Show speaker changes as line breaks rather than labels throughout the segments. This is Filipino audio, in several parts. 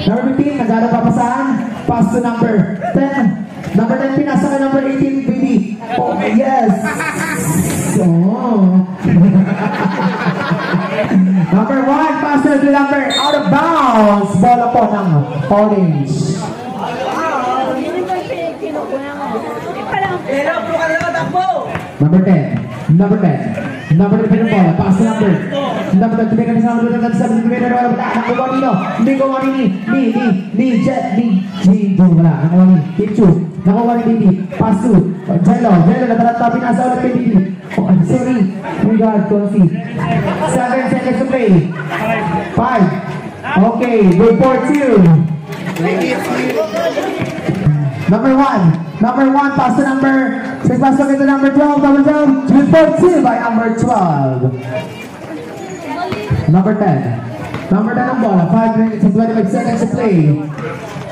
Number 15, nagano papasahan. Pass to number 10. Number 10, pinasa ka number 18, baby. Oh, yes. Oh. Number 1, pass to number out of bounds. Bola po ng orange. Number 10. Number 10. Number 10 ng bola. Pass to number. Number 10. Tumingin sa number 10. Sabi ng tumingin na wala. Nakuha nino. Hindi ko wala ni Jet. Wala. Nakuha ni Kichu. Nakuha ni Bibi. Pass to Jello. Natalata. Pinasa ulit kay Bibi. Oh, I'm sorry. Oh my God. Confi. 7 seconds to play. 5. Okay. Good for 2. Number 1. Number 1, pass to number 6, pass to number 12, number 12, good for 2 by number 12. Number 10. Number 10 ang bola, 5 minutes and 25 seconds to play.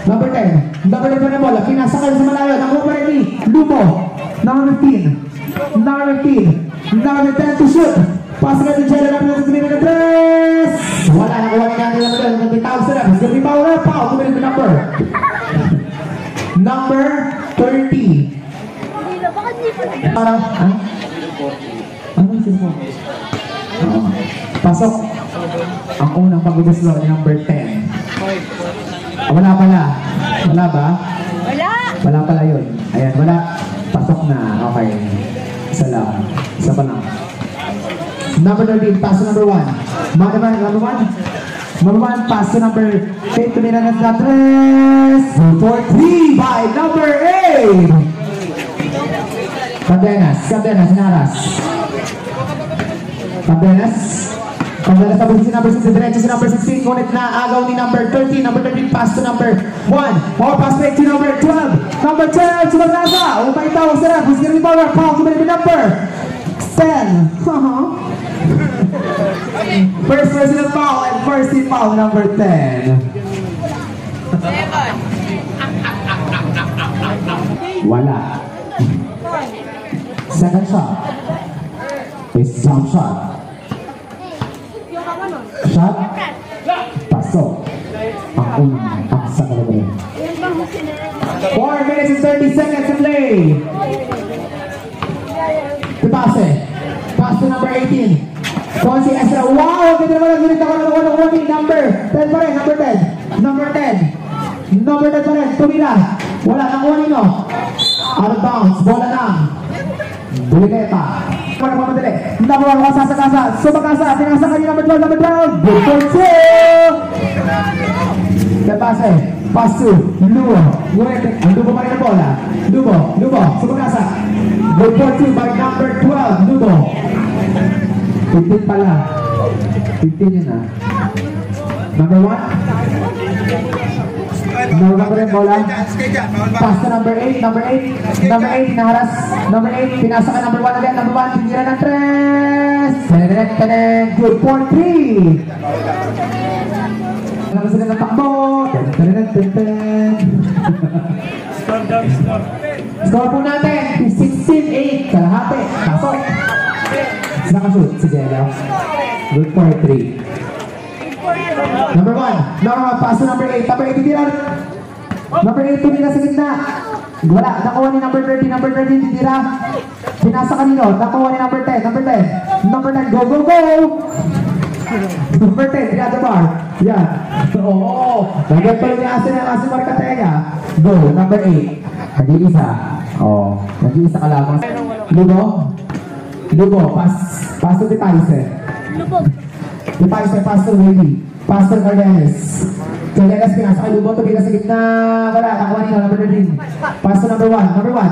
Number 10. Number 10 ang bola, pinasakal sa malayo, nakuha pa rin ni Lumo. Number 15. Number 15. Number 10 to shoot. Pass ka to Jello, number 3. Wala, nakuha ni natin ang bitawag sa labas. Gabi pa wala, pa, kumilig na number. Number 30. Parang, ha? Ano yung pasok. Ang unang pag-ubuslo ni number 10. Wala pala. Wala ba? Wala pala yun. Ayan, wala. Pasok na. Okay. Isa lang. Isa pa lang. Number 13, pass to number 1. Number 1. Number 1, pass to number 8. Tumira na sa 3. For 3 by number 8. Cadenas, Naras. Cadenas sa position number 6. Diretso si number 16. Ngunit na agaw ni number 13. Number 13, pass to number 1. More pass break to number 12. Number 12, Sumagnasa. Upay tawag sa ref. Huwag ni power. Foul to number 10. First personal foul and first team foul number 10. Wala. Second shot is jump shot. Shot. Pasok. Ang unang paksa ka naman. 4 minutes and 30 seconds to play. Pass to number 18. Konsi Ezra, wow! Ganda naman ang ginit ako ng number 10 pa rin, number 10. Number 10. Number 10 pa rin, tumira. Wala, nakuha nino. Out of bounds, bola lang. Bulineta. Para mamadali. Number 1, kasasa. Sumakasa, pinasa ka number 12, number 12. Good for 2! Kapase, pass to Lubo. Ang Lubo pa rin ang bola. Lubo, sumakasa. Good for 2 by number 12, Lubo. 15 pala. 15 yun ah. Number 1. Number 1 bola. Pass to number 8. Number 8, naharas. Number 8, pinasa ka number 1 agad. Number 1, tinira ng 3. Good for 3. Naman sila ng takbo. Score po natin. 16-8. Kalahati. Pasok. Nakashoot si Jello. Good for 3. Number 1. Pass to number 8. Number 8 titira. Number 8 tumira sa gitna. Wala. Nakuha ni number 13. Number 13 titira. Pinasa kanino. Nakuha ni number 10. Number 10. Go. Number 10. The other bar. Yan. Oo. Nagyan pa rin ni Asin Marcatega. Go. Number 8. Nag-iisa. Oo. Nag-iisa ka lamang. Lubo, pass to Tipaise. Tipaise, pass to Willie. Pass to Cardenas. Cardenas pinasa kay Lubo, tumira sa gitna. Wala, nakuha nila, number 13. Pass to number 1. Number 1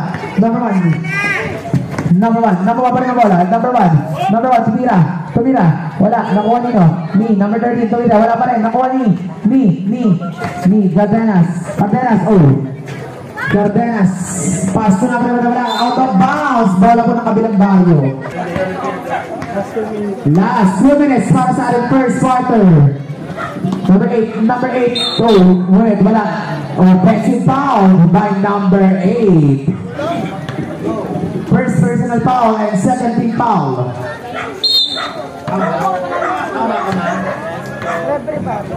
pa rin ang bola. Number 1, tumira. Wala, nakuha nino. Number 13, tumira. Wala pa rin, nakuha ni. Cardenas, Cardenas, pass to number 1, out of bounds. Bola po ng kabilang bayo. Last 2 minutes para sa ating first quarter. Number 8. Oh, wait, wala. Offensive foul by number 8. First personal foul and second team foul.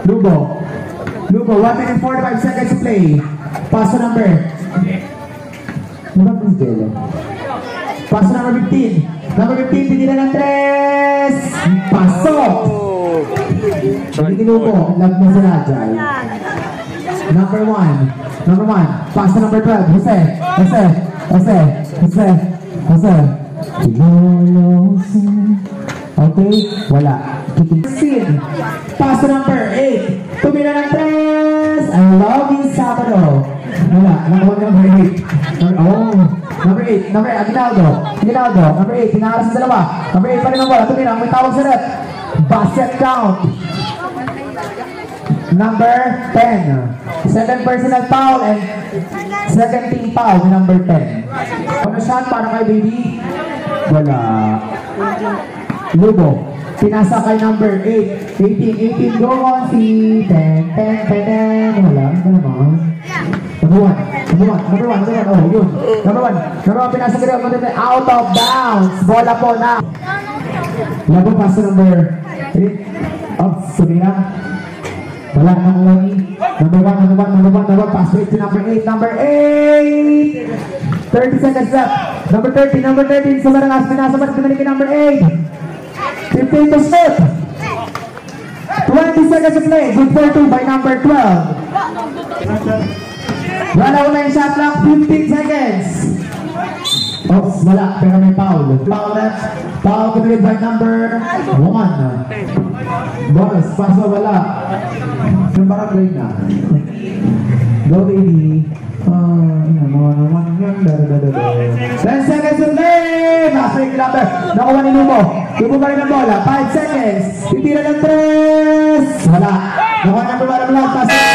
Lubo. Lugo, 1 minute 45 seconds to play. Paso number. Diba please, Jello? Paso number 15. Number 15, pinilan ng 3. Pasok! Hindi Lugo, lag mo sila, Jai. Number 1. Number 1. Paso number 12. Jose. Jose. Jose. Jose. Jose. Okay, wala. 16. Paso number 8. Tumila ng 3. I love you, Sabado. Wala. Number 8. Number 8. Number 8. Aguinaldo. Aguinaldo. Number 8. Tinakalas sa dalawa. Number 8 pa rin ang bola. Tumila. May tawag sa red. Basket count. Number 10. Second personal foul and second team foul with number 10. Ano shot para kay baby? Wala. Lugo. Pinasa kay number 8. 18 go on si 10. Wala. Ano naman? Number 1. Oh, yun. Number 1. Pinasa kay number 10. Out of bounds. Bola po na. Lago pass number 8. Oh, sumira. Wala nang ulangi. Number 1. Pass rate to number 8. Number 8. 30 seconds left. Number 13. Sumarangas. Pinasabat kembali ke number 8. 15 to shoot. 20 seconds to play. Good for 2 by number 12. Wala yung shot clock. 15 seconds. Oh, wala. Pero may foul. Foul left. Foul committed by number 1. Boris, paso wala. Yung baka play na. Go baby. 10 seconds to play. Nasa yung number. Nakuha ni Lumo. Lumo pa rin ang bola. 5 seconds. Titira ng 3. Wala. Nakuha ng bola. Paso.